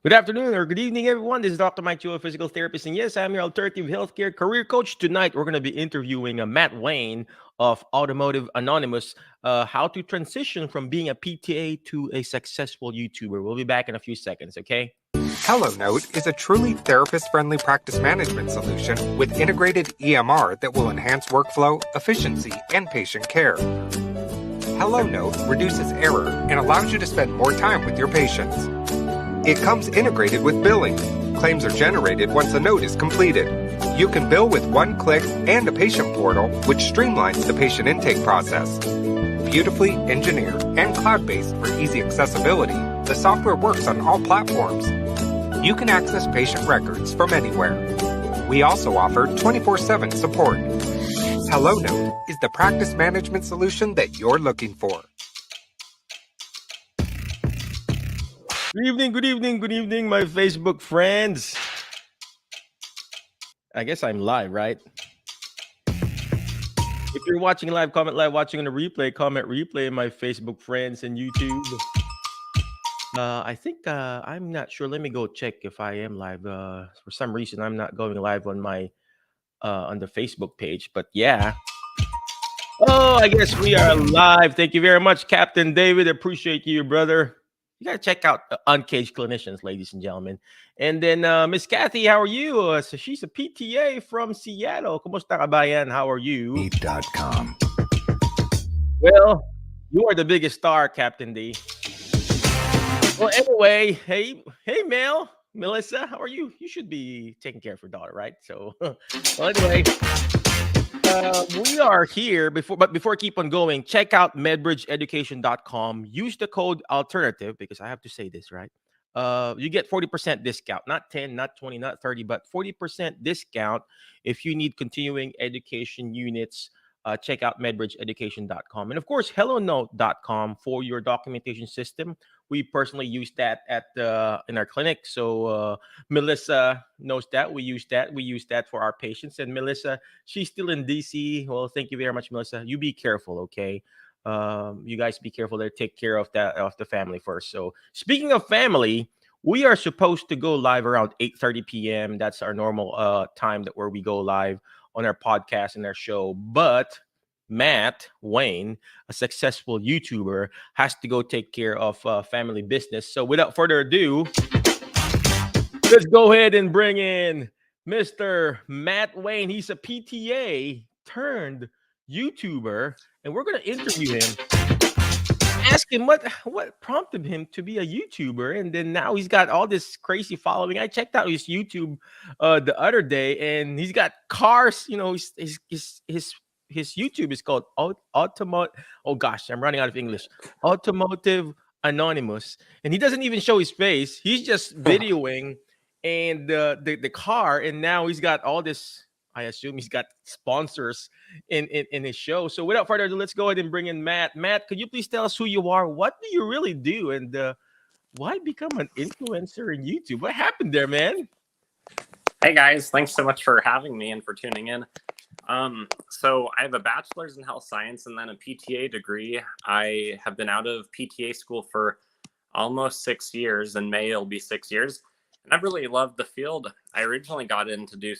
Good afternoon or good evening, everyone. This is Dr. Mike Chua, physical therapist. And yes, I'm your alternative healthcare career coach. Tonight, we're going to be interviewing Matt Wayne of Automotive Anonymous, how to transition from being a PTA to a successful YouTuber. We'll be back in a few seconds, okay? HelloNote is a truly therapist-friendly practice management solution with integrated EMR that will enhance workflow, efficiency, and patient care. HelloNote reduces error and allows you to spend more time with your patients. It comes integrated with billing. Claims are generated once a note is completed. You can bill with one click and a patient portal, which streamlines the patient intake process. Beautifully engineered and cloud-based for easy accessibility, the software works on all platforms. You can access patient records from anywhere. We also offer 24/7 support. HelloNote is the practice management solution that you're looking for. Good evening, my Facebook friends. I guess I'm live, right? If you're watching live, comment live. Watching on the replay, comment replay. My Facebook friends and YouTube. I think I'm not sure. Let me go check if I am live. For some reason, I'm not going live on my on the Facebook page. But yeah. Oh, I guess we are live. Thank you very much, Captain David. Appreciate you, brother. You gotta check out Uncaged Clinicians, ladies and gentlemen. And then Miss Kathy, how are you? So she's a PTA from Seattle. Kumusta kabayan? How are you? .com. Well, you are the biggest star, Captain D. Well, anyway, hey, Mel, Melissa, how are you? You should be taking care of your daughter, right? So, well, anyway, we are here before I keep on going, check out medbridgeeducation.com. Use the code alternative because I have to say this, right? You get 40% discount, not 10, not 20, not 30, but 40% discount if you need continuing education units. Check out medbridgeeducation.com. And of course, HelloNote.com for your documentation system. We personally use that at in our clinic. So Melissa knows that. We use that. We use that for our patients. And Melissa, she's still in DC. Well, thank you very much, Melissa. You be careful, okay? You guys be careful there. Take care of the family first. So speaking of family, we are supposed to go live around 8:30 p.m. That's our normal time where we go live on our podcast and our show. But Matt Wayne, a successful YouTuber, has to go take care of family business. So without further ado, let's go ahead and bring in Mr. Matt Wayne. He's a PTA turned YouTuber, and we're going to interview him. Ask him what prompted him to be a YouTuber, and then now he's got all this crazy following. I checked out his YouTube the other day, and he's got cars. You know, his YouTube is called Automotive. Oh gosh, I'm running out of English. Automotive Anonymous, and he doesn't even show his face. He's just videoing and the car, and now he's got all this. I assume he's got sponsors in his show. So without further ado, let's go ahead and bring in Matt. Matt, could you please tell us who you are? What do you really do? And why become an influencer in YouTube? What happened there, man? Hey guys, thanks so much for having me and for tuning in. So I have a bachelor's in health science and then a PTA degree. I have been out of PTA school for almost 6 years. In May, it'll be 6 years. And I've really loved the field. I originally got in to do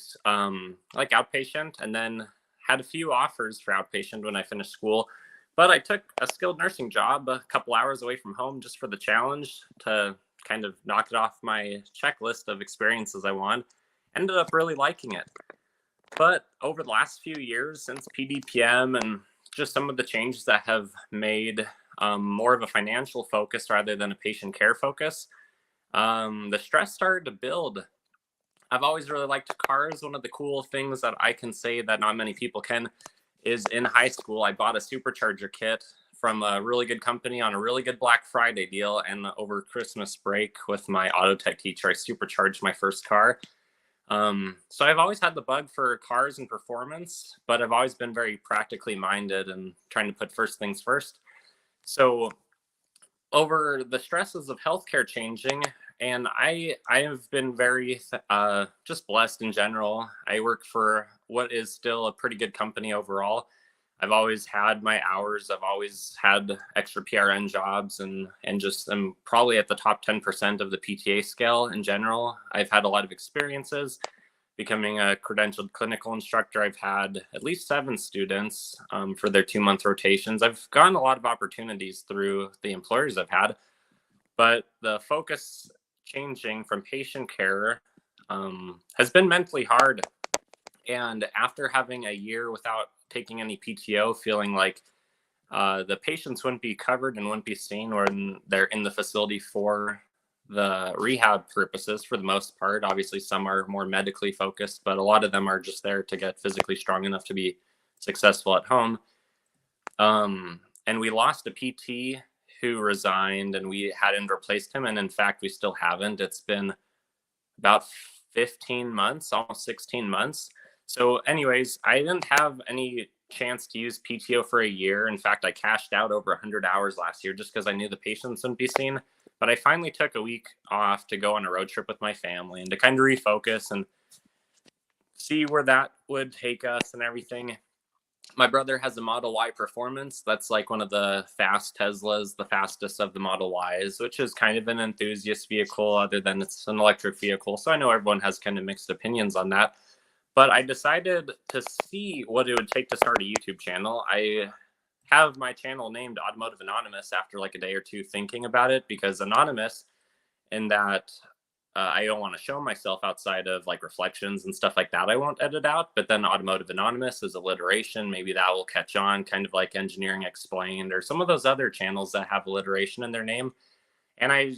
like outpatient and then had a few offers for outpatient when I finished school. But I took a skilled nursing job a couple hours away from home just for the challenge to kind of knock it off my checklist of experiences I want. Ended up really liking it. But over the last few years since PDPM and just some of the changes that have made more of a financial focus rather than a patient care focus, the stress started to build. I've always really liked cars. One of the cool things that I can say that not many people can is in high school, I bought a supercharger kit from a really good company on a really good Black Friday deal. And over Christmas break with my auto tech teacher, I supercharged my first car. So I've always had the bug for cars and performance, but I've always been very practically minded and trying to put first things first. So over the stresses of healthcare changing, and I have been very just blessed in general. I work for what is still a pretty good company overall. I've always had my hours. I've always had extra PRN jobs, and just I'm probably at the top 10% of the PTA scale in general. I've had a lot of experiences becoming a credentialed clinical instructor. I've had at least 7 students for their 2-month rotations. I've gotten a lot of opportunities through the employers I've had, but the focus changing from patient care has been mentally hard. And after having a year without taking any PTO, feeling like the patients wouldn't be covered and wouldn't be seen when they're in the facility for the rehab purposes for the most part. Obviously, some are more medically focused, but a lot of them are just there to get physically strong enough to be successful at home. And we lost a PT who resigned, and we hadn't replaced him. And in fact, we still haven't. It's been about 15 months, almost 16 months. So anyways, I didn't have any chance to use PTO for a year. In fact, I cashed out over 100 hours last year just because I knew the patients wouldn't be seen. But I finally took a week off to go on a road trip with my family and to kind of refocus and see where that would take us and everything. My brother has a Model Y Performance. That's like one of the fast Teslas, the fastest of the Model Ys, which is kind of an enthusiast vehicle other than it's an electric vehicle. So I know everyone has kind of mixed opinions on that. But I decided to see what it would take to start a YouTube channel. I have my channel named Automotive Anonymous after like a day or two thinking about it, because anonymous in that I don't want to show myself outside of like reflections and stuff like that. I won't edit out. But then Automotive Anonymous is alliteration. Maybe that will catch on, kind of like Engineering Explained or some of those other channels that have alliteration in their name. And I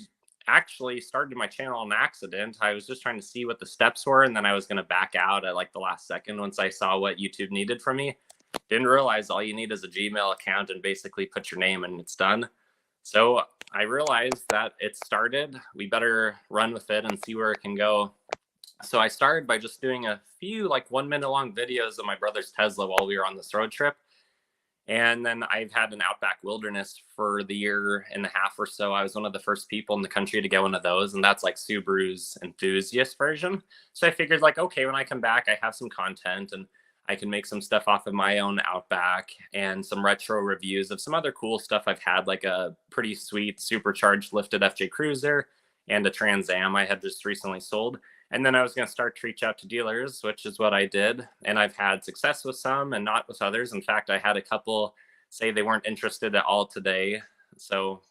actually started my channel on accident. I was just trying to see what the steps were, and then I was going to back out at like the last second once I saw what YouTube needed from me. Didn't realize all you need is a Gmail account and basically put your name and it's done. So I realized that it started. We better run with it and see where it can go. So I started by just doing a few like 1 minute long videos of my brother's Tesla while we were on this road trip. And then I've had an Outback Wilderness for the year and a half or so. I was one of the first people in the country to get one of those, and that's like Subaru's enthusiast version. So I figured like, okay, when I come back, I have some content and I can make some stuff off of my own Outback and some retro reviews of some other cool stuff I've had, like a pretty sweet supercharged lifted FJ Cruiser and a Trans Am I had just recently sold. And then I was going to start to reach out to dealers, which is what I did. And I've had success with some and not with others. In fact, I had a couple say they weren't interested at all today. So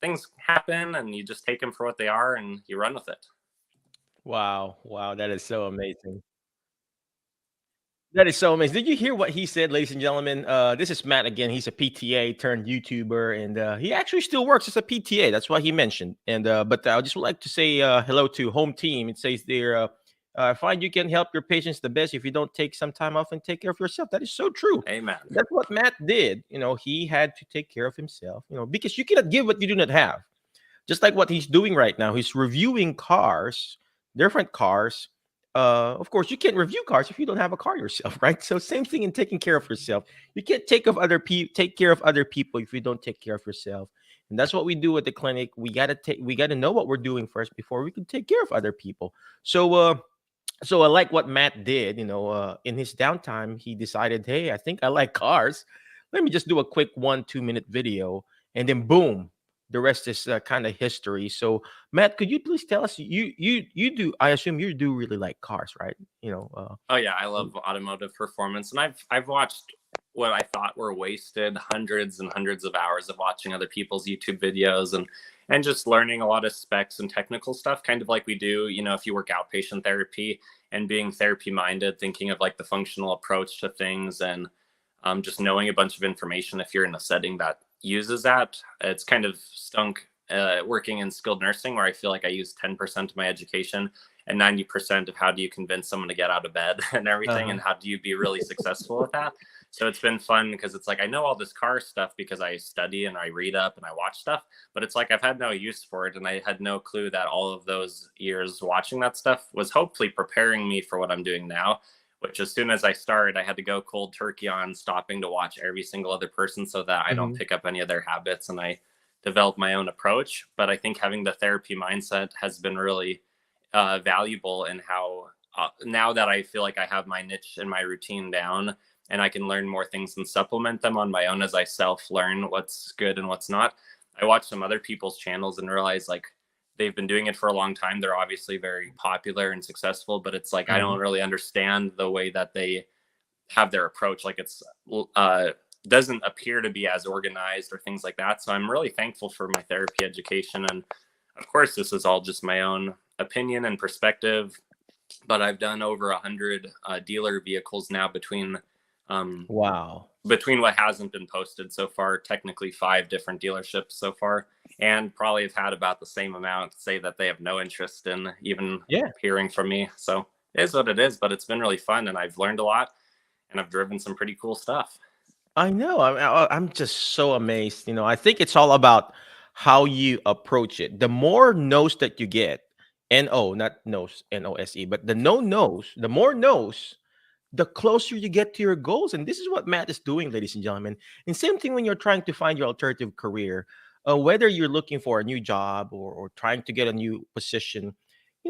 things happen and you just take them for what they are and you run with it. Wow, wow, that is so amazing. That is so amazing. Did you hear what he said, ladies and gentlemen? This is Matt again. He's a PTA turned YouTuber, and he actually still works as a PTA. That's what he mentioned. And but I just would like to say hello to home team. It says there, find you can help your patients the best if you don't take some time off and take care of yourself. That is so true. Amen. That's what Matt did. He had to take care of himself. Because you cannot give what you do not have. Just like what he's doing right now. He's reviewing cars, different cars. Of course, you can't review cars if you don't have a car yourself, right? So same thing in taking care of yourself. You can't take care of other people if you don't take care of yourself. And that's what we do at the clinic. We gotta know what we're doing first before we can take care of other people. So I like what Matt did. In his downtime, he decided, hey, I think I like cars. Let me just do a quick 1-2 minute video, and then boom, the rest is kind of history. So, Matt, could you please tell us? You do. I assume you do really like cars, right? Oh yeah, I love automotive performance, and I've watched what I thought were wasted hundreds and hundreds of hours of watching other people's YouTube videos and just learning a lot of specs and technical stuff, kind of like we do, if you work outpatient therapy and being therapy minded, thinking of like the functional approach to things and just knowing a bunch of information if you're in a setting that uses that. It's kind of stunk working in skilled nursing where I feel like I use 10% of my education and 90% of how do you convince someone to get out of bed and everything, and how do you be really successful with that. So it's been fun because it's like I know all this car stuff because I study and I read up and I watch stuff, but it's like I've had no use for it, and I had no clue that all of those years watching that stuff was hopefully preparing me for what I'm doing now, which as soon as I started, I had to go cold turkey on stopping to watch every single other person so that I don't pick up any of their habits and I develop my own approach. But I think having the therapy mindset has been really valuable in how now that I feel like I have my niche and my routine down, and I can learn more things and supplement them on my own as I self-learn what's good and what's not. I watch some other people's channels and realize like they've been doing it for a long time. They're obviously very popular and successful, but it's like I Mhm. don't really understand the way that they have their approach. Like it's doesn't appear to be as organized or things like that. So I'm really thankful for my therapy education. And of course, this is all just my own opinion and perspective, but I've done over 100 dealer vehicles now um, Wow. between what hasn't been posted so far, technically 5 different dealerships so far, and probably have had about the same amount say that they have no interest in even Yeah. hearing from me. So it is what it is, but it's been really fun and I've learned a lot and I've driven some pretty cool stuff. I know. I'm just so amazed. I think it's all about how you approach it. The more no's that you get, N-O, not nose, N-O-S-E, but the no's, the more no's, the closer you get to your goals. And this is what Matt is doing, ladies and gentlemen. And same thing when you're trying to find your alternative career, whether you're looking for a new job or trying to get a new position,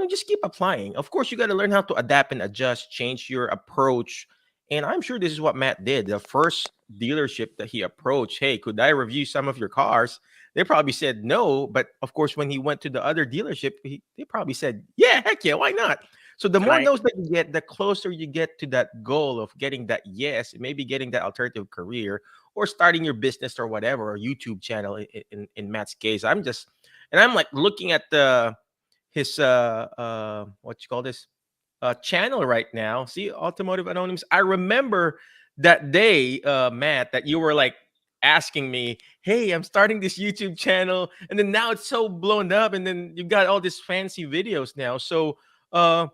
just keep applying. Of course, you got to learn how to adapt and adjust, change your approach. And I'm sure this is what Matt did. The first dealership that he approached, hey, could I review some of your cars? They probably said no. But of course, when he went to the other dealership, they probably said, yeah, heck yeah, why not? So the And more I, no's that you get, the closer you get to that goal of getting that yes, maybe getting that alternative career or starting your business or whatever, or YouTube channel in Matt's case. I'm like looking at his what you call this channel right now. See, Automotive Anonymous. I remember that day, Matt, that you were like asking me, "Hey, I'm starting this YouTube channel," and then now it's so blown up, and then you've got all these fancy videos now. So, uh,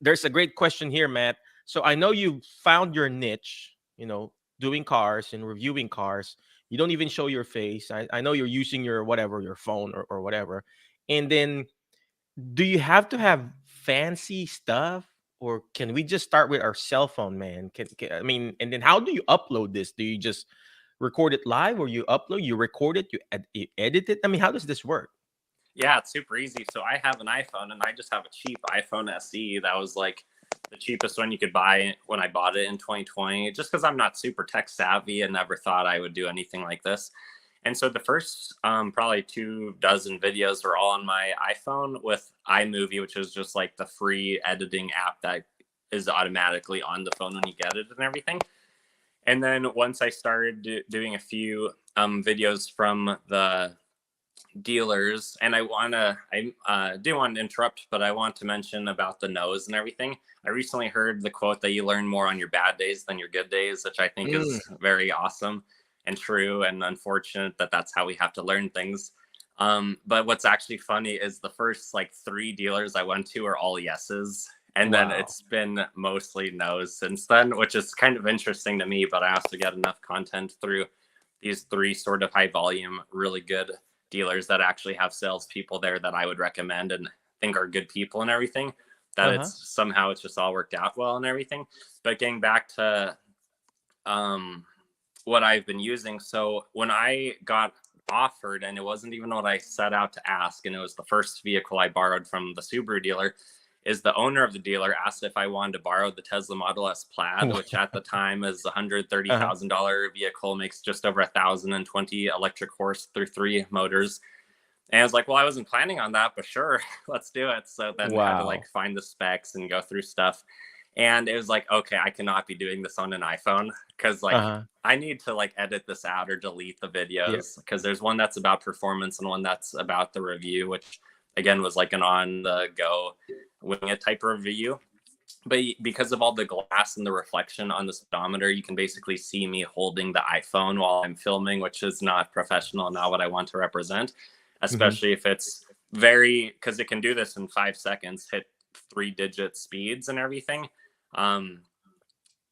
there's a great question here, Matt. So I know you found your niche, doing cars and reviewing cars. You don't even show your face. I know you're using your whatever, your phone or whatever. And then do you have to have fancy stuff? Or can we just start with our cell phone, man? I mean, and then how do you upload this? Do you just record it live or you upload, you record it, you edit it? I mean, how does this work? yeah, it's super easy. So I have an iPhone and I just have a cheap iPhone SE that was like the cheapest one you could buy when I bought it in 2020, just because I'm not super tech savvy and never thought I would do anything like this. And so the first probably 24 videos were all on my iPhone with iMovie, which is just like the free editing app that is automatically on the phone when you get it and everything. And then once I started doing a few videos from the dealers, and I didn't want to interrupt, but I want to mention about the no's and everything. I recently heard the quote that you learn more on your bad days than your good days, which I think Mm, is very awesome and true, and unfortunate that that's how we have to learn things. But what's actually funny is the first like 3 dealers I went to are all yeses, and then wow. it's been mostly no's since then, which is kind of interesting to me. But I also get enough content through these 3 sort of high volume, really good dealers that actually have salespeople there that I would recommend and think are good people and everything. That Uh-huh. it's just all worked out well and everything. But getting back to um, what I've been using, so when I got offered, and it wasn't even what I set out to ask, and it was the first vehicle I borrowed from the Subaru dealer, is the owner of the dealer asked if I wanted to borrow the Tesla Model S Plaid, which at the time is a Uh-huh. $130,000 vehicle, makes just over 1,020 electric horse through 3 motors. And I was like, well, I wasn't planning on that, but sure, let's do it. So then had to like Wow. find the specs and go through stuff. And it was like, okay, I cannot be doing this on an iPhone because like Uh-huh. I need to like edit this out or delete the Yep. videos because there's one that's about performance and one that's about the review, which again was like an on the go wing it type review. But because of all the glass and the reflection on the speedometer, you can basically see me holding the iPhone while I'm filming, which is not professional, not what I want to represent, Mhm. especially if it's very, because it can do this in 5 seconds, hit 3-digit speeds and everything. Um,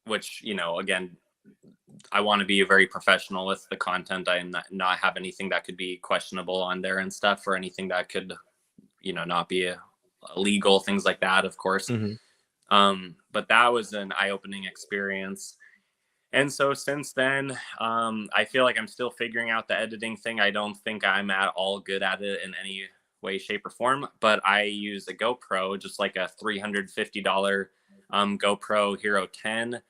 which, again, I want to be very professional with the content. I not have anything that could be questionable on there and stuff, or anything that could, not be illegal, things like that, of course. Mhm. But that was an eye-opening experience. And so since then, I feel like I'm still figuring out the editing thing. I don't think I'm at all good at it in any way, shape, or form. But I use a GoPro, just like a $350 GoPro Hero 10.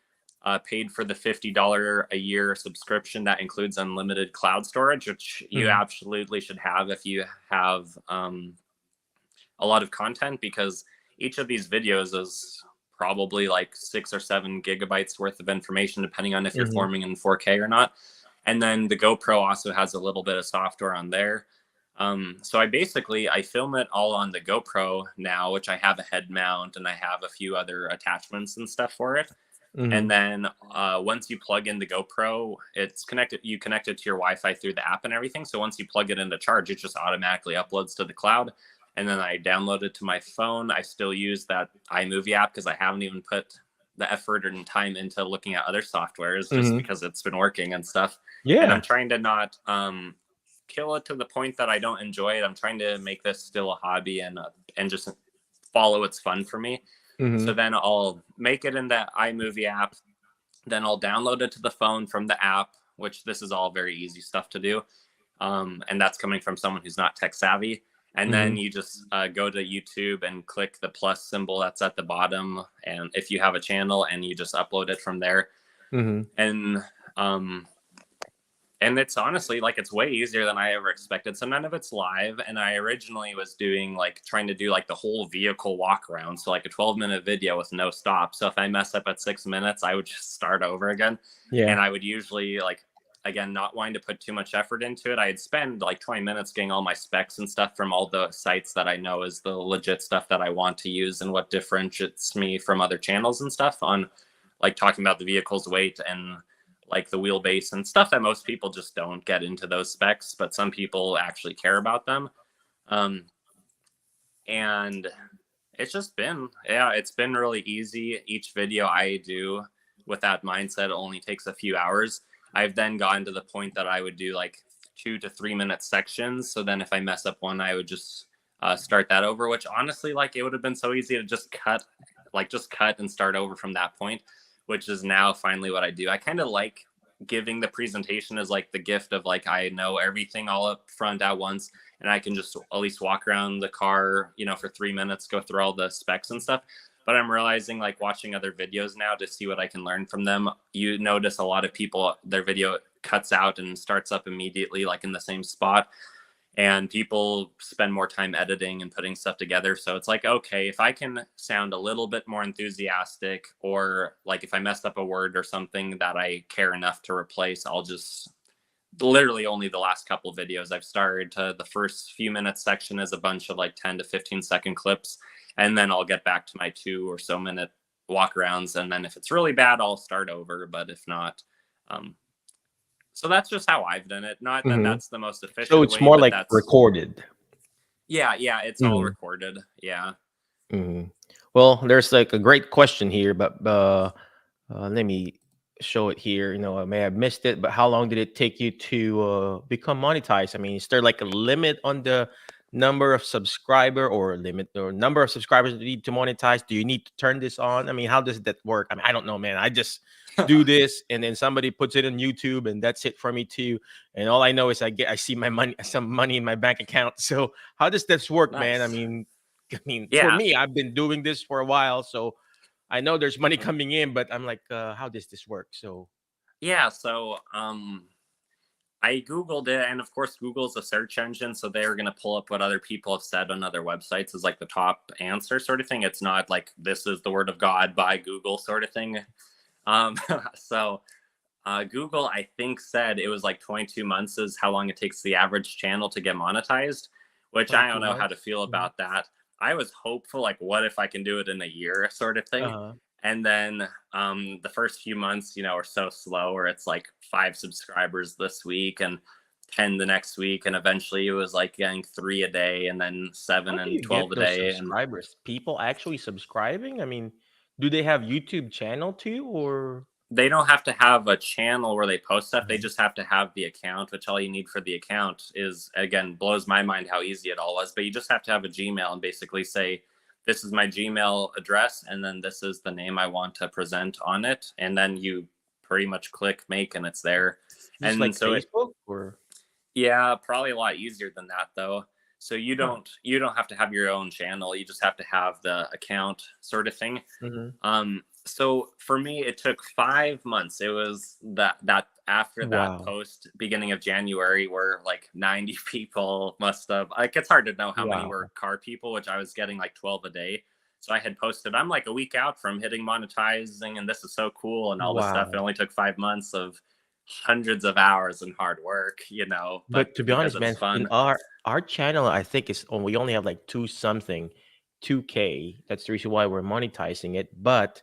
Paid for the $50 a year subscription that includes unlimited cloud storage, which you absolutely should have if you have a lot of content, because each of these videos is probably like 6 or 7 gigabytes worth of information, depending on if you're forming in 4K or not. And then the GoPro also has a little bit of software on there. So I film it all on the GoPro now, which I have a head mount and I have a few other attachments and stuff for it. And then once you plug in the GoPro, it's connected. You connect it to your Wi-Fi through the app and everything. So once you plug it into charge, it just automatically uploads to the cloud. And then I download it to my phone. I still use that iMovie app because I haven't even put the effort and time into looking at other softwares just because it's been working and stuff. Yeah. And I'm trying to not kill it to the point that I don't enjoy it. I'm trying to make this still a hobby and just follow its fun for me. So then I'll make it in the iMovie app. Then I'll download it to the phone from the app, which this is all very easy stuff to do. And that's coming from someone who's not tech savvy. And then you just go to YouTube and click the plus symbol that's at the bottom. And if you have a channel, and you just upload it from there. And it's honestly like, it's way easier than I ever expected. So none of it's live. And I originally was trying to do like the whole vehicle walk around. So like a 12-minute video with no stop. So if I mess up at 6 minutes, I would just start over again. And I would usually, like, again, not wanting to put too much effort into it, I'd spend like 20 minutes getting all my specs and stuff from all the sites that I know is the legit stuff that I want to use and what differentiates me from other channels and stuff, on like talking about the vehicle's weight and like the wheelbase and stuff that most people just don't get into those specs, but some people actually care about them. And it's just been, it's been really easy. Each video I do with that mindset only takes a few hours. I've then gotten to the point that I would do like 2 to 3 minute sections. So then if I mess up one, I would just start that over, which honestly, like, it would have been so easy to just cut and start over from that point, which is now finally what I do. I kind of like giving the presentation as like the gift of like, I know everything all up front at once, and I can just at least walk around the car, for 3 minutes, go through all the specs and stuff. But I'm realizing, like, watching other videos now to see what I can learn from them, you notice a lot of people, their video cuts out and starts up immediately, like in the same spot. And people spend more time editing and putting stuff together. So it's like, okay, if I can sound a little bit more enthusiastic, or like if I messed up a word or something that I care enough to replace, I'll just literally only the last couple of videos I've started to the first few minutes section is a bunch of like 10 to 15 second clips. And then I'll get back to my 2 or so minute walk arounds. And then if it's really bad, I'll start over. But if not, so that's just how I've done it. Not that that's the most efficient So it's way, more but like that's recorded. Yeah, it's all recorded. Yeah. Well, there's like a great question here, but let me show it here. I may have missed it, but how long did it take you to become monetized? I mean, is there like a limit on the number of subscriber, or a limit or number of subscribers you need to monetize? Do you need to turn this on? I mean, how does that work? I mean, I don't know, man. I just do this, and then somebody puts it on YouTube, and that's it for me too. And all I know is I see my money, some money in my bank account. So how does this work, man? I Nice. mean, for Yeah. me, I've been doing this for a while, so I know there's money coming in, but I'm like, how does this work? So Yeah. So I Googled it, and of course, Google's a search engine, so they're going to pull up what other people have said on other websites as like the top answer sort of thing. It's not like this is the word of God by Google sort of thing. So Google, I think, said it was like 22 months is how long it takes the average channel to get monetized, which I don't know how to feel about that. I was hopeful, like, what if I can do it in a year sort of thing. And then the first few months, are so slow, where it's like 5 subscribers this week and 10 the next week. And eventually it was like getting 3 a day, and then 7 and 12 a day. Subscribers, people actually subscribing. I mean, do they have YouTube channel too, or? They don't have to have a channel where they post stuff. They just have to have the account, which all you need for the account is, again, blows my mind how easy it all was. But you just have to have a Gmail and basically say, this is my Gmail address, and then this is the name I want to present on it. And then you pretty much click make, and it's there. Just and like so Facebook, or? Yeah, probably a lot easier than that, though. So you don't have to have your own channel. You just have to have the account sort of thing. Mhm. So for me, it took 5 months. It was that after that Wow. post, beginning of January, where like 90 people must have, like, it's hard to know how many Wow. were car people, which I was getting like 12 a day. So I had posted, I'm like a week out from hitting monetizing, and this is so cool, and all this stuff. It Wow. only took 5 months of hundreds of hours and hard work, but But to be because honest, it was man, in fun. our channel, I think is we only have like 2 something, 2K. That's the reason why we're monetizing it. But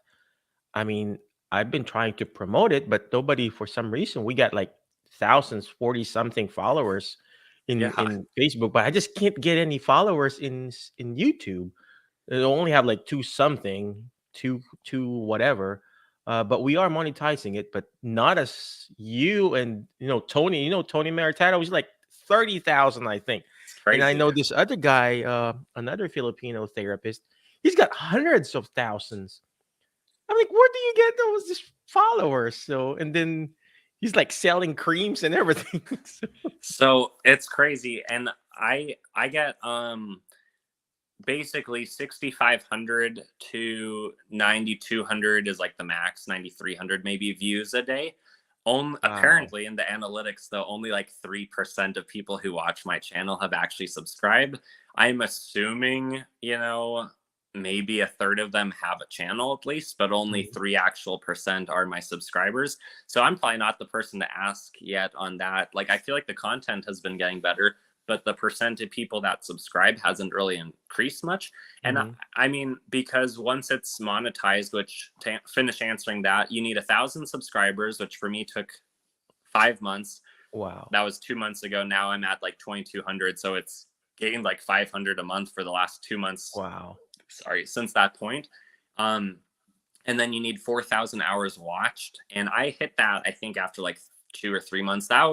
I mean, I've been trying to promote it, but nobody for some reason we got like thousands, 40 something followers Yeah. in Facebook, but I just can't get any followers in YouTube. They only have like 2 something, 2 whatever. But we are monetizing it, but not as you and Tony. Tony Maritano was like 30,000, I think. It's And I crazy. know this other guy, another Filipino therapist, he's got hundreds of thousands. I'm like, where do you get those just followers? So, and then he's like selling creams and everything. So, So it's crazy. And I get basically 6,500 to 9,200 is like the max, 9,300 maybe views a day. wow. Apparently in the analytics, though, only like 3% of people who watch my channel have actually subscribed. I'm assuming, maybe a third of them have a channel at least, but only Mhm. 3% are my subscribers. So I'm probably not the person to ask yet on that. Like, I feel like the content has been getting better, but the percent of people that subscribe hasn't really increased much. And Mhm. I mean, because once it's monetized, which to finish answering that, you need 1,000 subscribers, which for me took 5 months. Wow. That was 2 months ago. Now I'm at like 2,200. So it's gained like 500 a month for the last 2 months. Wow. Sorry, since that point. Um, and then you need 4,000 hours watched. And I hit that, I think, after like 2 or 3 months. I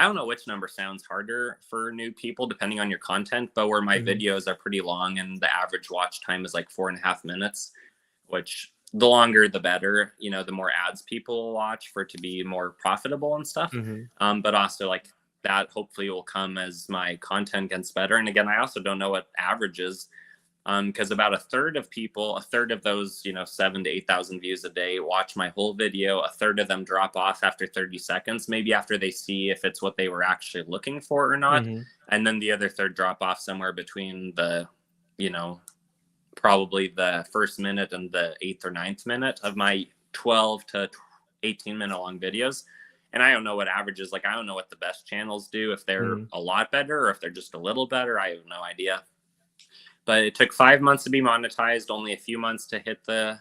don't know which number sounds harder for new people depending on your content, but where my Mhm. videos are pretty long and the average watch time is like 4.5 minutes, which the longer the better, the more ads people will watch for it to be more profitable and stuff. Mhm. But also, like, that hopefully will come as my content gets better. And again, I also don't know what averages, because about a third of those, 7 to 8,000 views a day watch my whole video. A third of them drop off after 30 seconds, maybe after they see if it's what they were actually looking for or not. Mhm. And then the other third drop off somewhere between you know, probably the first minute and the eighth or ninth minute of my 12 to 18-minute long videos. And I don't know what averages, like, I don't know what the best channels do, if they're Mhm. a lot better or if they're just a little better. I have no idea. But it took 5 months to be monetized, only a few months to hit the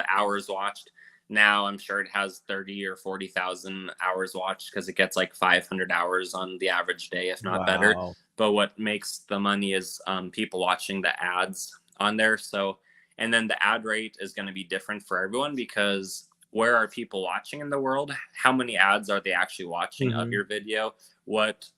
hours watched. Now I'm sure it has 30 or 40,000 hours watched because it gets like 500 hours on the average day, if not better. Wow. But what makes the money is people watching the ads on there. So, and then the ad rate is going to be different for everyone, because where are people watching in the world? How many ads are they actually watching of Mhm. your video? What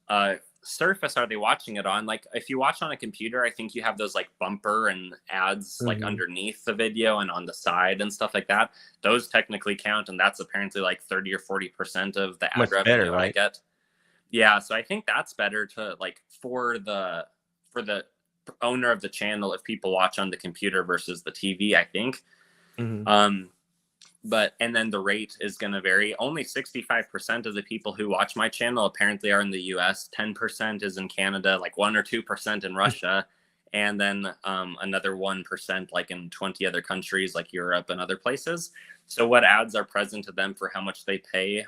surface are they watching it on? Like, if you watch on a computer, I think you have those like bumper and ads like Mhm. underneath the video and on the side and stuff like that. Those technically count, and that's apparently like 30 or 40% of the ad Much better, revenue I right? get. Yeah, so I think that's better to, like, for the owner of the channel if people watch on the computer versus the TV, I think. Mhm. Um but and then the rate is going to vary. Only 65% of the people who watch my channel apparently are in the US, 10% is in Canada, like 1 or 2% in Russia, and then another 1% like in 20 other countries like Europe and other places. So what ads are present to them for how much they pay?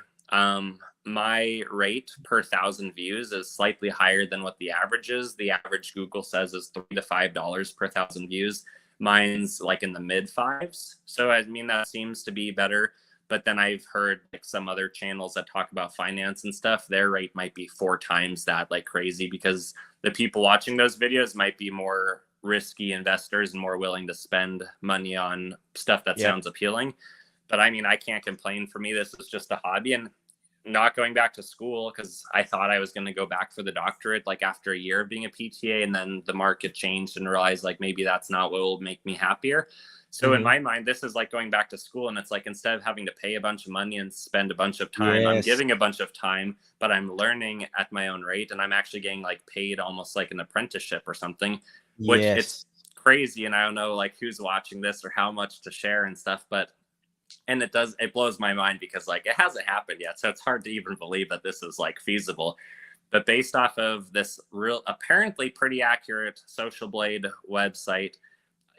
My rate per 1,000 views is slightly higher than what the average is. The average Google says is $3 to $5 per 1,000 views. Mine's like in the mid fives. So I mean, that seems to be better. But then I've heard like some other channels that talk about finance and stuff, their rate might be 4 times that, like crazy, because the people watching those videos might be more risky investors and more willing to spend money on stuff that Yep. sounds appealing. But I mean, I can't complain. For me, this is just a hobby. And not going back to school, because I thought I was going to go back for the doctorate like after a year of being a PTA, and then the market changed and realized like maybe that's not what will make me happier. So in my mind, this is like going back to school, and it's like instead of having to pay a bunch of money and spend a bunch of time, I'm Yes. giving a bunch of time, but I'm learning at my own rate, and I'm actually getting like paid almost like an apprenticeship or something, which it's Yes. crazy. And I don't know like who's watching this or how much to share and stuff, but and it blows my mind because like it hasn't happened yet, so it's hard to even believe that this is like feasible. But based off of this real apparently pretty accurate Social Blade website,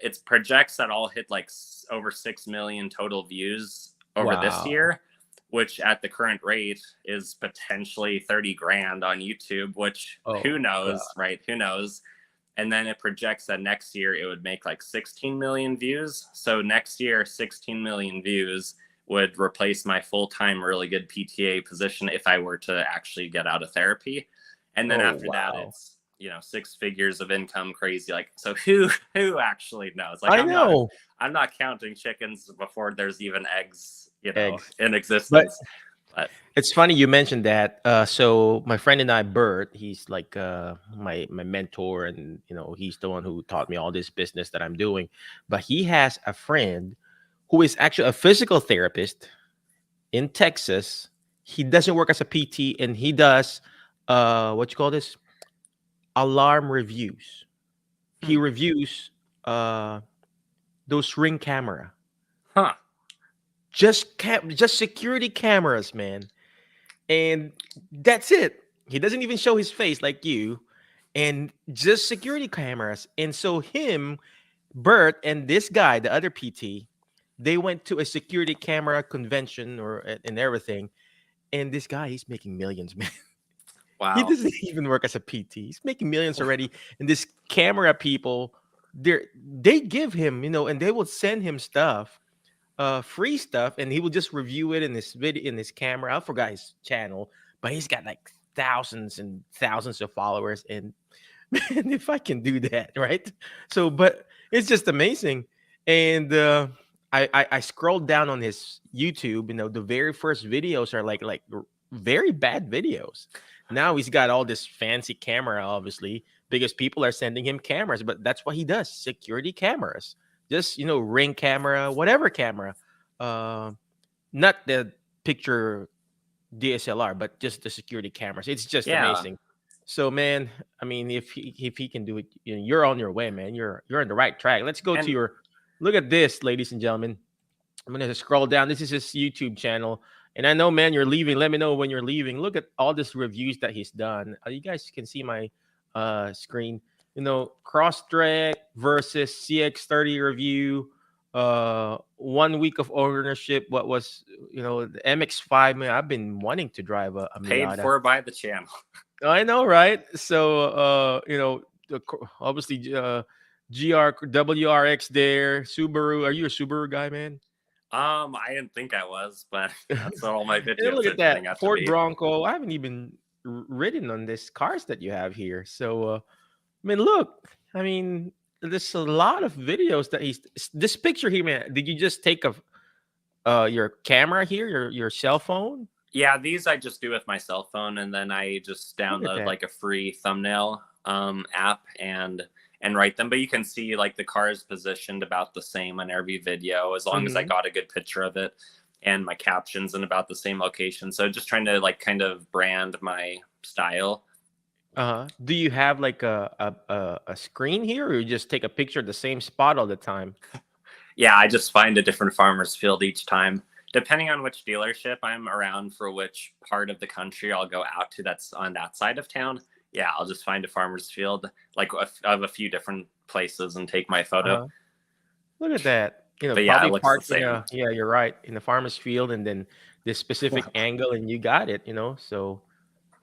it projects that I'll hit like over 6 million total views over this Wow. year, which at the current rate is potentially 30 grand on YouTube, which Oh, who God. knows, right? Who knows? And then it projects that next year it would make like 16 million views. So next year, 16 million views would replace my full-time really good PTA position if I were to actually get out of therapy. And then Oh, after that, wow. it's, you know, 6 figures of income, crazy. Like, so who actually knows? Like, I know. I'm not counting chickens before there's even eggs, you know, Eggs. in But existence. But it's funny you mentioned that. So my friend and I, Bert, he's like my mentor, and he's the one who taught me all this business that I'm doing. But he has a friend who is actually a physical therapist in Texas. He doesn't work as a PT, and he does what you call this, alarm reviews. He hmm, reviews uh those Ring camera, huh. just security cameras, man. And that's it. He doesn't even show his face like you, and just security cameras. And so him, Bert, and this guy, the other PT, they went to a security camera convention and everything. And this guy, he's making millions, man. He Wow. doesn't even work as a PT. He's making millions already. And this camera people, they give him, and they will send him stuff, free stuff, and he will just review it in this video, in this camera. I forgot his channel, but he's got like thousands and thousands of followers. And man, if I can do that, right? So, but it's just amazing. And I scrolled down on his YouTube. The very first videos are like very bad videos. Now he's got all this fancy camera, obviously, because people are sending him cameras. But that's what he does: security cameras. Just Ring camera, whatever camera. Uh, Not the picture DSLR, but just the security cameras. It's just Yeah. amazing. So, man, I mean, if he can do it, you're on your way, man. You're on the right track. Let's go to And your look at this, ladies and gentlemen. I'm gonna scroll down. This is his YouTube channel, and I know, man, you're leaving. Let me know when you're leaving. Look at all these reviews that he's done. You guys can see my screen. Crosstrek versus CX30 review. 1 week of ownership. What was the MX-5? Man, I've been wanting to drive a paid Miata. for by the channel. I know, right? So, obviously, WRX there, Subaru. Are you a Subaru guy, man? I didn't think I was, but that's what all my And look videos are at that turning out to Ford be. Bronco. I haven't even ridden on this cars that you have here. So, I mean, look. I mean, there's a lot of videos that he's. This picture here, man. Did you just take of your camera here, your cell phone? Yeah, these I just do with my cell phone, and then I just Look at download that. like a free thumbnail app and write them. But you can see like the car is positioned about the same on every video as long as I Hmm. got a good picture of it, and my captions in about the same location. So just trying to like kind of brand my style. Do you have like a screen here, or you just take a picture of the same spot all the time? Yeah, I just find a different farmer's field each time. Depending on which dealership I'm around for which part of the country I'll go out to that's on that side of town. Yeah, I'll just find a farmer's field like of a few different places and take my photo. Uh-huh. Look at that. But yeah, it Probably looks the park in same. yeah, you're right, in the farmer's field, and then this specific angle, and you got it. So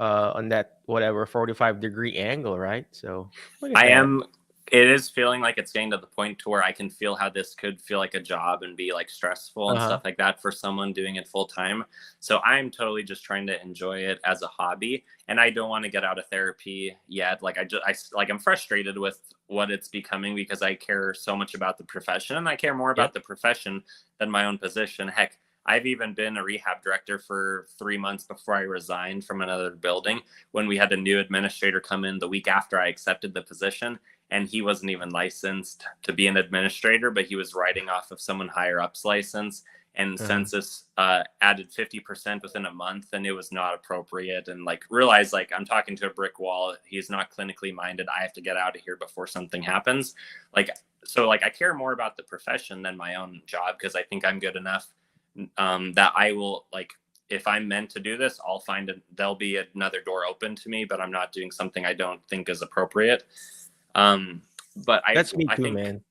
on that whatever 45-degree angle, right? So look at I that. am. It is feeling like it's getting to the point to where I can feel how this could feel like a job and be like stressful and Uh-huh. stuff like that for someone doing it full time. So I'm totally just trying to enjoy it as a hobby, and I don't want to get out of therapy yet. Like I'm frustrated with what it's becoming because I care so much about the profession, and I care more Yep. about the profession than my own position. Heck, I've even been a rehab director for 3 months before I resigned from another building when we had a new administrator come in the week after I accepted the position. and he wasn't even licensed to be an administrator, but he was writing off of someone higher up's license. And census added 50% within a month, and it was not appropriate. And like realized like I'm talking to a brick wall. He's not clinically minded. I have to get out of here before something happens. Like so, like I care more about the profession than my own job because I think I'm good enough that I will like if I'm meant to do this, I'll find it. There'll be another door open to me, but I'm not doing something I don't think is appropriate. But That's me I too, think, man.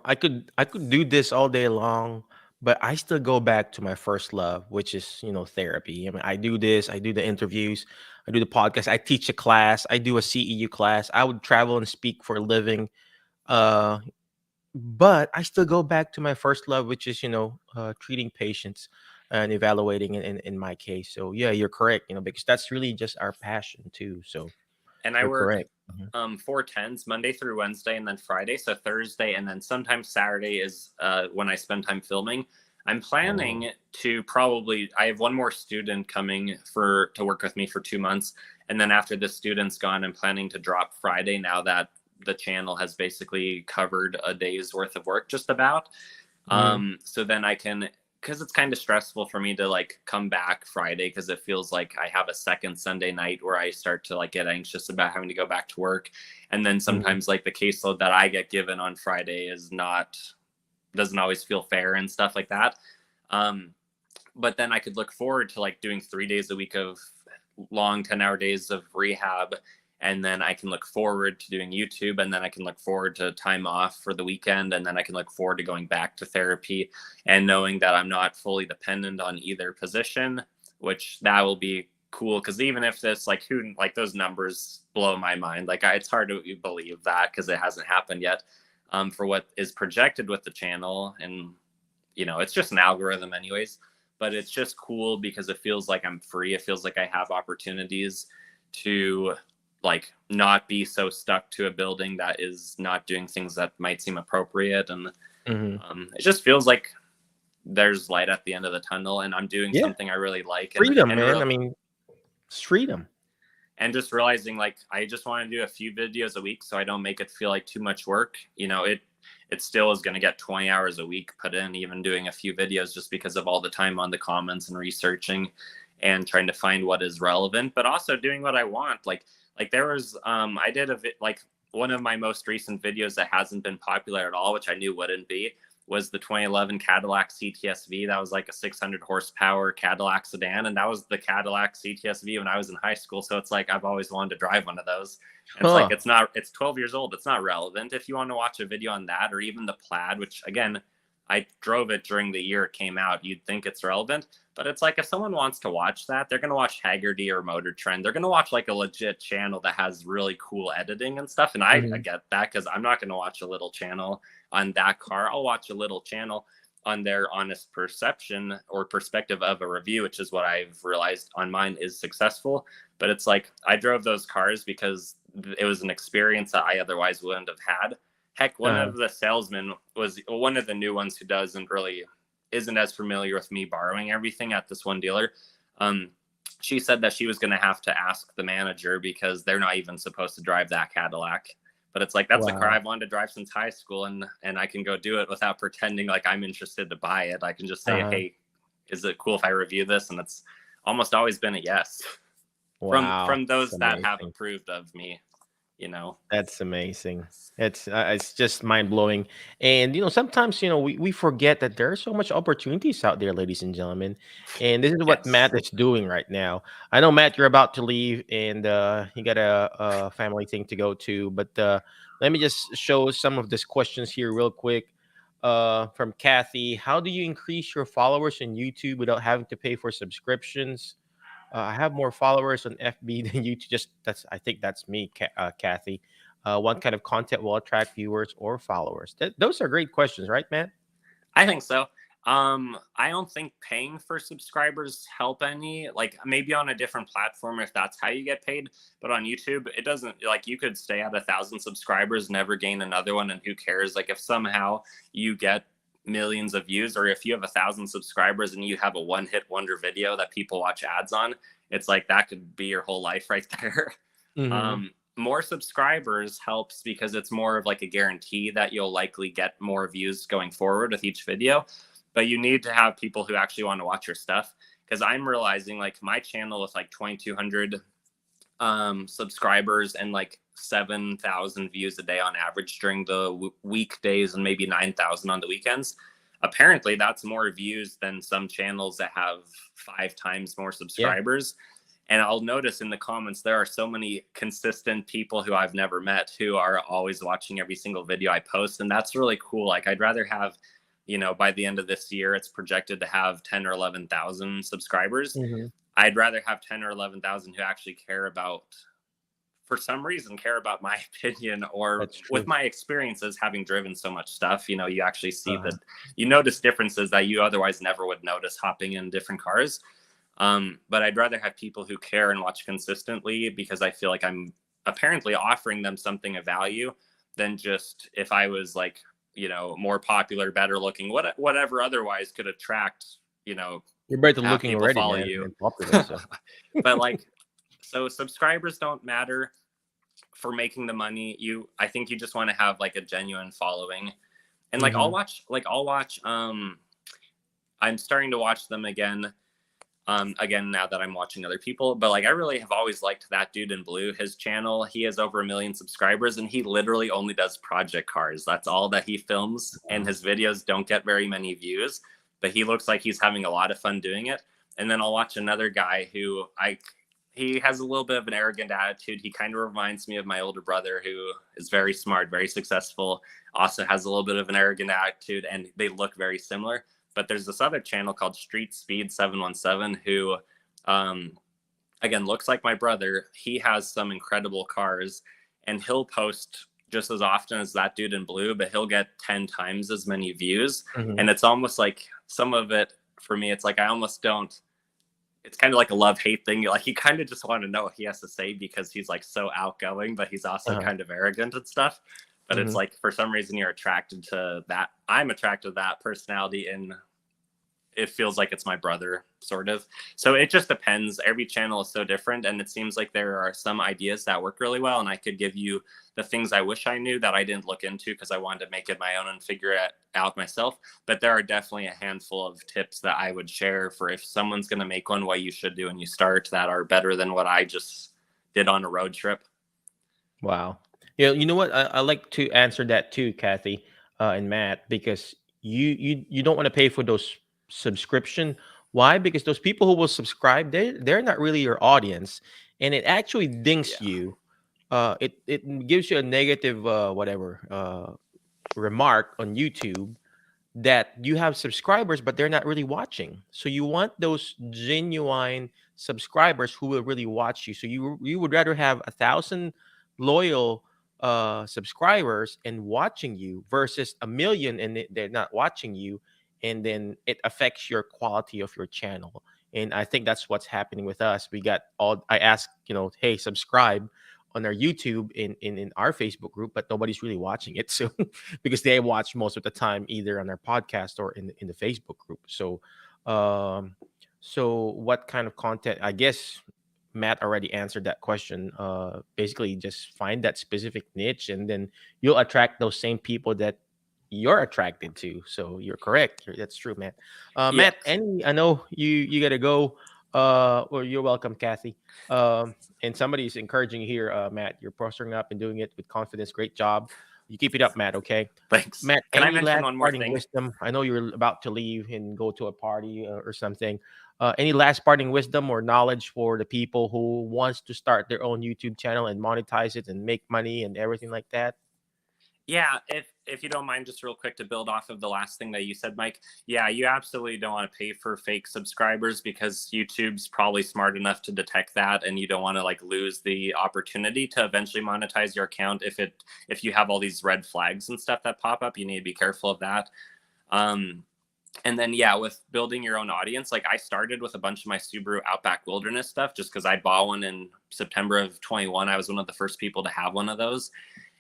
I could do this all day long, but I still go back to my first love, which is therapy. I mean, I do this, I do the interviews, I do the podcast, I teach a class, I do a CEU class. I would travel and speak for a living. Uh, but I still go back to my first love, which is treating patients and evaluating in my case. So yeah, you're correct. Because that's really just our passion too. So and I you're work correct. Mhm. 4 10s Monday through Wednesday and then Friday. So Thursday and then sometimes Saturday is when I spend time filming. I'm Oh. planning to probably I have one more student coming to work with me for 2 months. And then after the student's gone, I'm planning to drop Friday now that the channel has basically covered a day's worth of work just about. Mhm. So then I can, because it's kind of stressful for me to like come back Friday because it feels like I have a second Sunday night where I start to like get anxious about having to go back to work. And then Mhm. sometimes like the caseload that I get given on Friday doesn't always feel fair and stuff like that. Um, but then I could look forward to like doing 3 days a week of long 10-hour days of rehab. And then I can look forward to doing YouTube. And then I can look forward to time off for the weekend. And then I can look forward to going back to therapy and knowing that I'm not fully dependent on either position, which that will be cool. Cause even if this, like, those numbers blow my mind. Like, it's hard to believe that because it hasn't happened yet for what is projected with the channel. And it's just an algorithm anyways, but it's just cool because it feels like I'm free. It feels like I have opportunities to like not be so stuck to a building that is not doing things that might seem appropriate. And Mhm. it just feels like there's light at the end of the tunnel and I'm doing Yeah, something I really like freedom, man. I mean, it's freedom. and just realizing like I just want to do a few videos a week so I don't make it feel like too much work. It still is going to get 20 hours a week put in even doing a few videos just because of all the time on the comments and researching and trying to find what is relevant, but also doing what I want. Like there was I did like one of my most recent videos that hasn't been popular at all, which I knew wouldn't be, was the 2011 Cadillac CTS-V. That was like a 600 horsepower Cadillac sedan. And that was the Cadillac CTS-V when I was in high school. So it's like, I've always wanted to drive one of those. And it's like, Huh. it's 12 years old. It's not relevant. If you want to watch a video on that or even the Plaid, which again, I drove it during the year it came out, you'd think it's relevant. But it's like, if someone wants to watch that, they're going to watch Haggerty or Motor Trend. They're going to watch like a legit channel that has really cool editing and stuff. And I Mhm. get that because I'm not going to watch a little channel on that car. I'll watch a little channel on their honest perception or perspective of a review, which is what I've realized on mine is successful. But it's like I drove those cars because it was an experience that I otherwise wouldn't have had. Heck, one Uh, of the salesmen was one of the new ones who isn't as familiar with me borrowing everything at this one dealer. Um, she said that she was going to have to ask the manager because they're not even supposed to drive that Cadillac. But it's like that's a car wow. I've wanted to drive since high school, and I can go do it without pretending like I'm interested to buy it. I can just say, Uh-huh. "Hey, is it cool if I review this?" And it's almost always been a yes Wow. from That's those that have amazing. approved of me. You know. That's amazing. It's just mind blowing. And sometimes we forget that there are so much opportunities out there, ladies and gentlemen. And this is what Yes. Matt is doing right now. I know Matt, you're about to leave, and you got a family thing to go to. But let me just show some of these questions here real quick. From Kathy, how do you increase your followers on YouTube without having to pay for subscriptions? I have more followers on FB than you. Just that's I think that's me, Kathy. What kind of content will attract viewers or followers? Those are great questions, right, man? I think so. I don't think paying for subscribers help any. Like maybe on a different platform if that's how you get paid, but on YouTube it doesn't. Like you could stay at 1,000 subscribers, never gain another one, and who cares? Like if somehow you get millions of views, or if you have 1,000 subscribers and you have a one-hit wonder video that people watch ads on, it's like that could be your whole life right there. Mm-hmm. more subscribers helps because it's more of like a guarantee that you'll likely get more views going forward with each video. But you need to have people who actually want to watch your stuff. Because I'm realizing like my channel with like 2,200 subscribers and like 7,000 views a day on average during the weekdays and maybe 9,000 on the weekends. Apparently, that's more views than some channels that have 5 times more subscribers. And I'll notice in the comments, there are so many consistent people who I've never met who are always watching every single video I post. And that's really cool. Like, I'd rather have, you know, by the end of this year, it's projected to have 10 or 11,000 subscribers. Mm-hmm. I'd rather have 10 or 11,000 who actually care about, for some reason, care about my opinion or with my experiences having driven so much stuff. You know, you actually see that you notice differences that you otherwise never would notice hopping in different cars. But I'd rather have people who care and watch consistently because I feel like I'm apparently offering them something of value than just if I was like, you know, more popular, better looking, whatever otherwise could attract, you know, you're better looking already, follow man, you. and popular, so. But like, so subscribers don't matter for making the money. I think you just want to have like a genuine following. And like, I'll watch, I'm starting to watch them again now that I'm watching other people, but like I really have always liked that dude in blue. His channel, he has over 1 million subscribers and he literally only does project cars. That's all that he films, and his videos don't get very many views, but he looks like he's having a lot of fun doing it. And then I'll watch another guy who he has a little bit of an arrogant attitude. He kind of reminds me of my older brother, who is very smart, very successful, also has a little bit of an arrogant attitude, and they look very similar. But there's this other channel called Street Speed 717 who, again, looks like my brother. He has some incredible cars, and he'll post just as often as that dude in blue, but he'll get 10 times as many views. And it's almost like some of it, for me, it's like I almost don't. It's kind of like a love-hate thing. Like you kind of just want to know what he has to say because he's like so outgoing, but he's also kind of arrogant and stuff. But it's like, for some reason, you're attracted to that. I'm attracted to that personality, and it feels like it's my brother, sort of. So it just depends. Every channel is so different, and it seems like there are some ideas that work really well, and I could give you the things I wish I knew that I didn't look into because I wanted to make it my own and figure it out myself. But there are definitely a handful of tips that I would share for if someone's going to make one, what you should do when you start, that are better than what I just did on a road trip. Wow. Yeah, you know what? I like to answer that too, Kathy and Matt, because you don't want to pay for those subscription. Why? Because those people who will subscribe, they're not really your audience, and it actually dinks you. It gives you a negative remark on YouTube that you have subscribers, but they're not really watching. So you want those genuine subscribers who will really watch you. So you would rather have 1,000 loyal subscribers and watching you versus 1 million and they're not watching you, and then it affects your quality of your channel. And I think that's what's happening with us. I asked, hey, subscribe on our YouTube in our Facebook group, but nobody's really watching it. So because they watch most of the time either on our podcast or in the Facebook group. So so what kind of content? I guess Matt already answered that question. Basically just find that specific niche, and then you'll attract those same people that you're attracted to. So you're correct. That's true, Matt. Matt, I know you gotta go. Or you're welcome, Kathy. And somebody's encouraging you here, Matt. You're posting up and doing it with confidence. Great job. You keep it up, Matt. Okay. Thanks. Matt, Can I any mention last one more parting thing? wisdom? I know you're about to leave and go to a party or something. Any last parting wisdom or knowledge for the people who wants to start their own YouTube channel and monetize it and make money and everything like that? Yeah, if you don't mind, just real quick to build off of the last thing that you said, Mike. Yeah, you absolutely don't want to pay for fake subscribers because YouTube's probably smart enough to detect that, and you don't want to like lose the opportunity to eventually monetize your account if you have all these red flags and stuff that pop up. You need to be careful of that. And then, yeah, with building your own audience, like I started with a bunch of my Subaru Outback Wilderness stuff just because I bought one in September of 21. I was one of the first people to have one of those.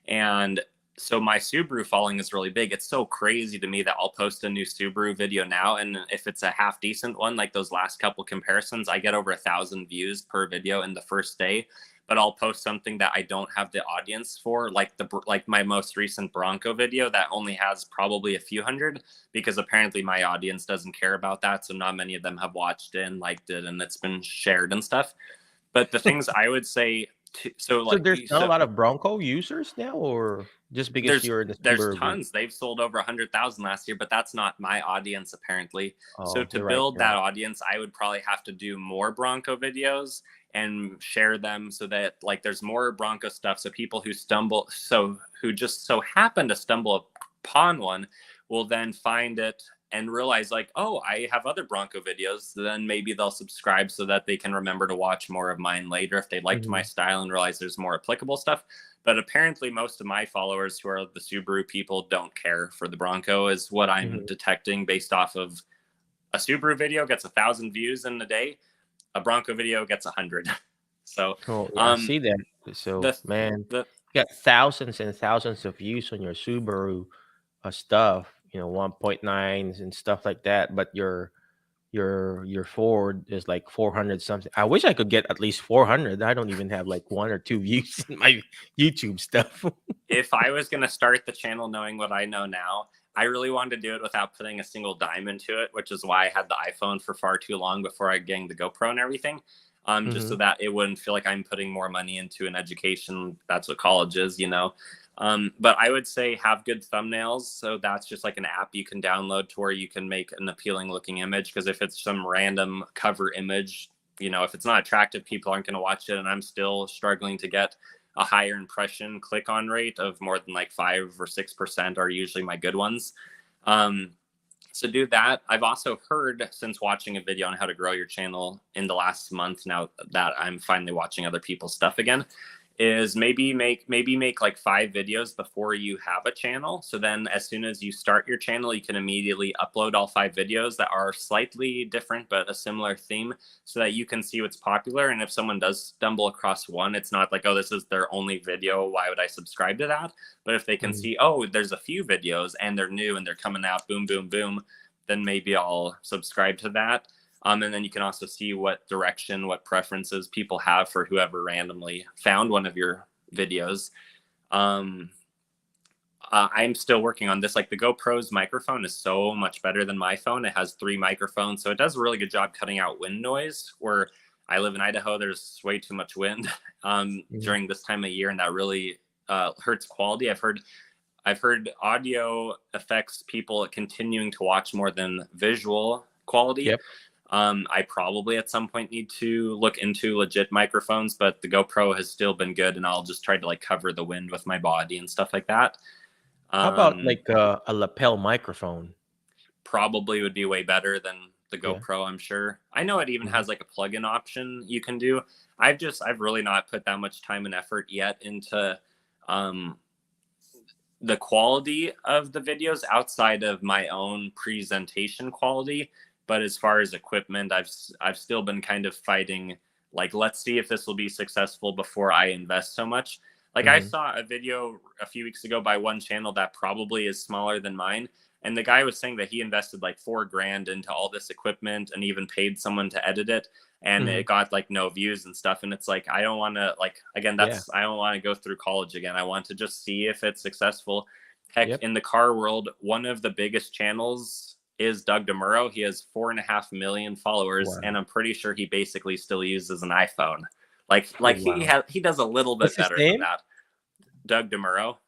And so my Subaru following is really big. It's so crazy to me that I'll post a new Subaru video now, and if it's a half decent one, like those last couple comparisons, I get over 1,000 views per video in the first day. but I'll post something that I don't have the audience for, like my most recent Bronco video that only has probably a few hundred, because apparently my audience doesn't care about that. So not many of them have watched it and liked it, and it's been shared and stuff. But the things I would say, So there's not a lot of Bronco users now, or just because you're in the there's Subaru group? tons. They've sold over 100,000 last year, but that's not my audience apparently. So Oh, to you're right. build You're right. that audience, I would probably have to do more Bronco videos and share them so that like there's more Bronco stuff. So people who just so happen to stumble upon one will then find it and realize like, oh, I have other Bronco videos. Then maybe they'll subscribe so that they can remember to watch more of mine later if they liked my Mhm. style and realize there's more applicable stuff. But apparently, most of my followers who are the Subaru people don't care for the Bronco, is what I'm Mhm. detecting based off of a Subaru video gets 1,000 views in a day, a Bronco video gets 100. So, Oh, yeah, I um, see that. So, the man, the you got thousands and thousands of views on your Subaru stuff, 1.9s and stuff like that, but your Ford is like 400 something. I wish I could get at least 400. I don't even have like one or two views in my YouTube stuff. if I was gonna start the channel knowing what I know now, I really wanted to do it without putting a single dime into it, which is why I had the iPhone for far too long before I getting the GoPro and everything. Just so Mhm. that it wouldn't feel like I'm putting more money into an education. That's what college is. But I would say have good thumbnails. So that's just like an app you can download to where you can make an appealing looking image. Because if it's some random cover image, if it's not attractive, people aren't going to watch it. And I'm still struggling to get a higher impression click on rate of more than like 5 or 6% are usually my good ones. Um, so do that. I've also heard since watching a video on how to grow your channel in the last month, now that I'm finally watching other people's stuff again, is maybe make like 5 videos before you have a channel. So then as soon as you start your channel, you can immediately upload all 5 videos that are slightly different but a similar theme, so that you can see what's popular. And if someone does stumble across one, it's not like, oh, this is their only video, why would I subscribe to that? But if they can Mhm. see, oh, there's a few videos and they're new and they're coming out, boom, boom, boom, then maybe I'll subscribe to that. And then you can also see what direction, what preferences people have for whoever randomly found one of your videos. Um, I'm still working on this. Like the GoPro's microphone is so much better than my phone. It has 3 microphones, so it does a really good job cutting out wind noise. Where I live in Idaho, there's way too much wind Mhm. during this time of year, and that really hurts quality. I've heard audio affects people continuing to watch more than visual quality. Yep. I probably at some point need to look into legit microphones, but the GoPro has still been good, and I'll just try to like cover the wind with my body and stuff like that. How about Um, like a lapel microphone? Probably would be way better than the Yeah. GoPro, I'm sure. I know it even Mhm. has like a plug-in option you can do. I've really not put that much time and effort yet into um the quality of the videos outside of my own presentation quality. But as far as equipment, I've still been kind of fighting, like, let's see if this will be successful before I invest so much. Like I Mhm. saw a video a few weeks ago by one channel that probably is smaller than mine, and the guy was saying that he invested like 4 grand into all this equipment and even paid someone to edit it, and Mhm. it got like no views and stuff. And it's like, I don't want to, like, again, Yeah. I don't want to go through college again. I want to just see if it's successful. Heck, Yep. in the car world, one of the biggest channels is Doug DeMuro. He has 4.5 million followers, and Wow. I'm pretty sure he basically still uses an iPhone. Like Oh, like wow. he does a little bit What's his better than name? that. Doug DeMuro.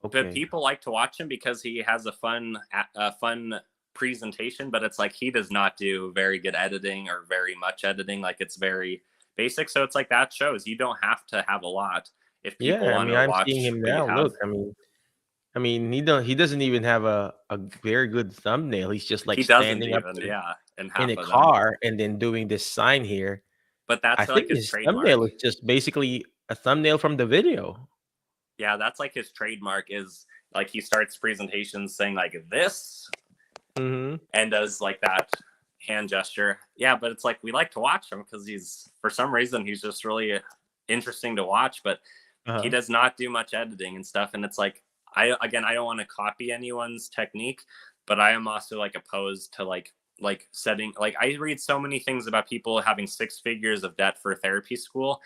But Okay. people like to watch him because he has a fun presentation, but it's like he does not do very good editing or very much editing. Like it's very basic. So it's like that shows you don't have to have a lot if people Yeah, I want mean, to I'm seeing watch him what you now. have. Look, I mean, he doesn't even have a very good thumbnail. He's just like He doesn't standing up even, to yeah, in in half a of them. car and then doing this sign here. But I that's like think his his trademark. thumbnail is just basically a thumbnail from the video. Yeah, that's like his trademark is like he starts presentations saying like this Mhm. and does like that hand gesture. Yeah, but it's like we like to watch him because he's, for some reason, he's just really interesting to watch, but he Uh-huh. does not do much editing and stuff. And it's like, I don't want to copy anyone's technique, but I am also like opposed to like like setting, like I read so many things about people having 6 figures of debt for therapy school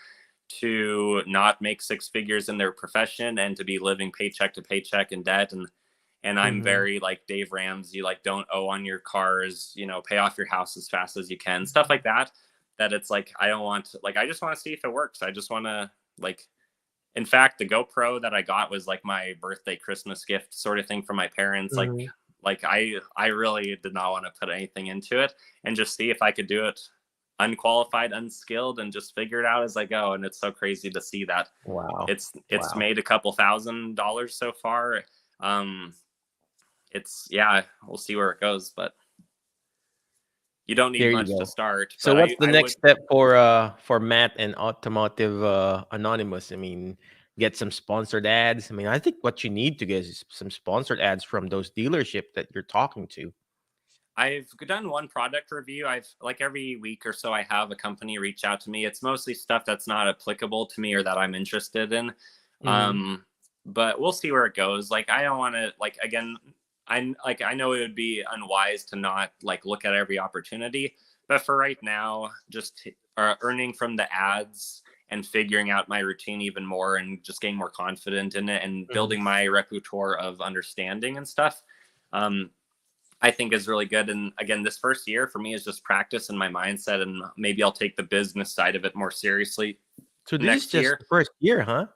to not make 6 figures in their profession and to be living paycheck to paycheck in debt. And I'm Mhm. very like Dave Ramsey, like don't owe on your cars, you know, pay off your house as fast as you can, stuff like that. That it's like I don't want to, like I just want to see if it works. I just want to like, in fact, the GoPro that I got was like my birthday Christmas gift sort of thing from my parents. Mhm. Like I really did not want to put anything into it and just see if I could do it unqualified, unskilled, and just figure it out as I go. And it's so crazy to see that Wow. it's Wow. made a couple $1,000s so far. It's yeah, we'll see where it goes, but you don't need There you much to go. start. So But what's the I next would step for Matt and Automotive Anonymous? I mean, get some sponsored ads. I mean, I think what you need to get is some sponsored ads from those dealership that you're talking to. I've done one product review. I've like every week or so I have a company reach out to me. It's mostly stuff that's not applicable to me or that I'm interested in. Mhm. But we'll see where it goes. Like I don't want to like again I know it would be unwise to not like look at every opportunity, but for right now just earning from the ads and figuring out my routine even more and just getting more confident in it and Mhm. building my repertoire of understanding and stuff. Um, I think is really good. And again, this first year for me is just practice in my mindset, and maybe I'll take the business side of it more seriously So this is next just year. the first year, huh?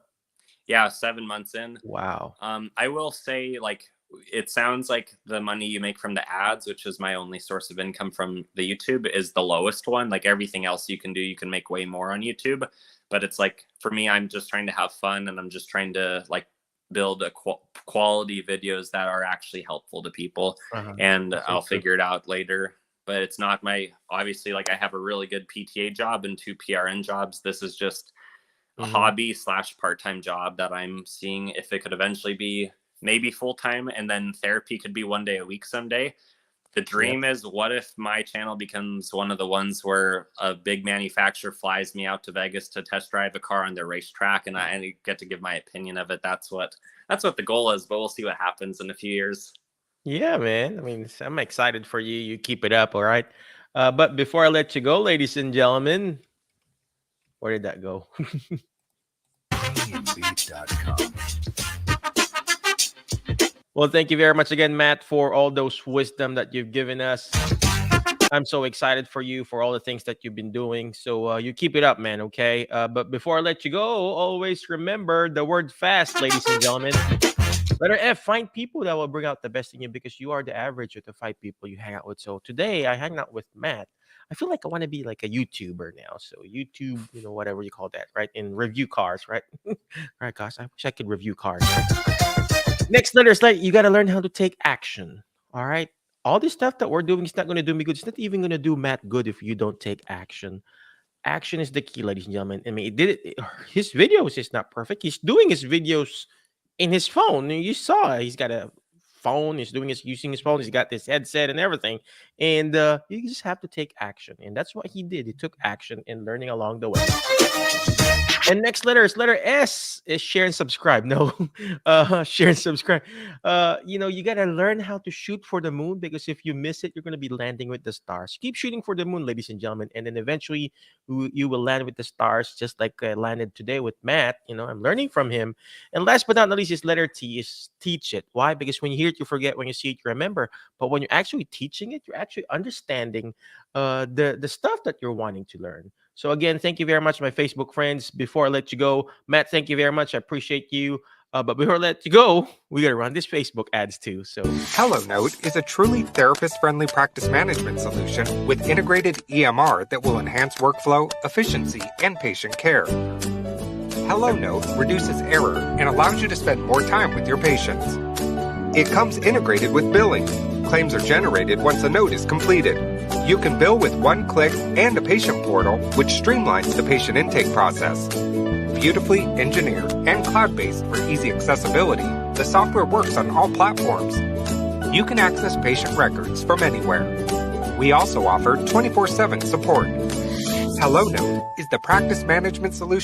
Yeah, 7 months in. Wow. I will say, like, it sounds like the money you make from the ads, which is my only source of income from the YouTube, is the lowest one. Like everything else you can do, you can make way more on YouTube. But it's like for me, I'm just trying to have fun, and I'm just trying to like build a quality videos that are actually helpful to people, Uh-huh. and That's so I'll true. figure it out later. But it's not my obviously like I have a really good PTA job and 2 PRN jobs. This is just a Mhm. hobby slash part-time job that I'm seeing if it could eventually be maybe full-time, and then therapy could be 1 day a week someday. The Yep. dream is, what if my channel becomes one of the ones where a big manufacturer flies me out to Vegas to test drive a car on their racetrack, and I get to give my opinion of it. That's what the goal is, but we'll see what happens in a few years. Yeah, man. I mean, I'm excited for you. You keep it up, all right? But before I let you go, ladies and gentlemen, where did that go? Beat.com. Well, thank you very much again, Matt, for all those wisdom that you've given us. I'm so excited for you for all the things that you've been doing. So you keep it up, man. Okay. But before I let you go, always remember the word fast, ladies and gentlemen. Letter F, find people that will bring out the best in you because you are the average of the 5 people you hang out with. So today I hang out with Matt. I feel like I want to be like a YouTuber now. So YouTube, whatever you call that, right? And review cars, right? All right, guys. I wish I could review cars. Right? Next letter is like you got to learn how to take action. All right. All this stuff that we're doing is not going to do me good. It's not even going to do Matt good if you don't take action. Action is the key, ladies and gentlemen. I mean, his videos is not perfect. He's doing his videos in his phone. You saw he's got a phone. He's using his phone. He's got this headset and everything. And you just have to take action. And that's what he did. He took action in learning along the way. And next letter is letter S. Is share and subscribe. No, share and subscribe. You gotta learn how to shoot for the moon because if you miss it, you're gonna be landing with the stars. Keep shooting for the moon, ladies and gentlemen, and then eventually you will land with the stars, just like I landed today with Matt. I'm learning from him. And last but not least, is letter T. Is teach it. Why? Because when you hear it, you forget. When you see it, you remember. But when you're actually teaching it, you're actually understanding the stuff that you're wanting to learn. So again, thank you very much, my Facebook friends. Before I let you go, Matt, thank you very much. I appreciate you. But before I let you go, we got to run this Facebook ads too. So HelloNote is a truly therapist-friendly practice management solution with integrated EMR that will enhance workflow, efficiency, and patient care. HelloNote reduces error and allows you to spend more time with your patients. It comes integrated with billing. Claims are generated once a note is completed. You can bill with one click and a patient portal, which streamlines the patient intake process. Beautifully engineered and cloud-based for easy accessibility, the software works on all platforms. You can access patient records from anywhere. We also offer 24/7 support. HelloNote is the practice management solution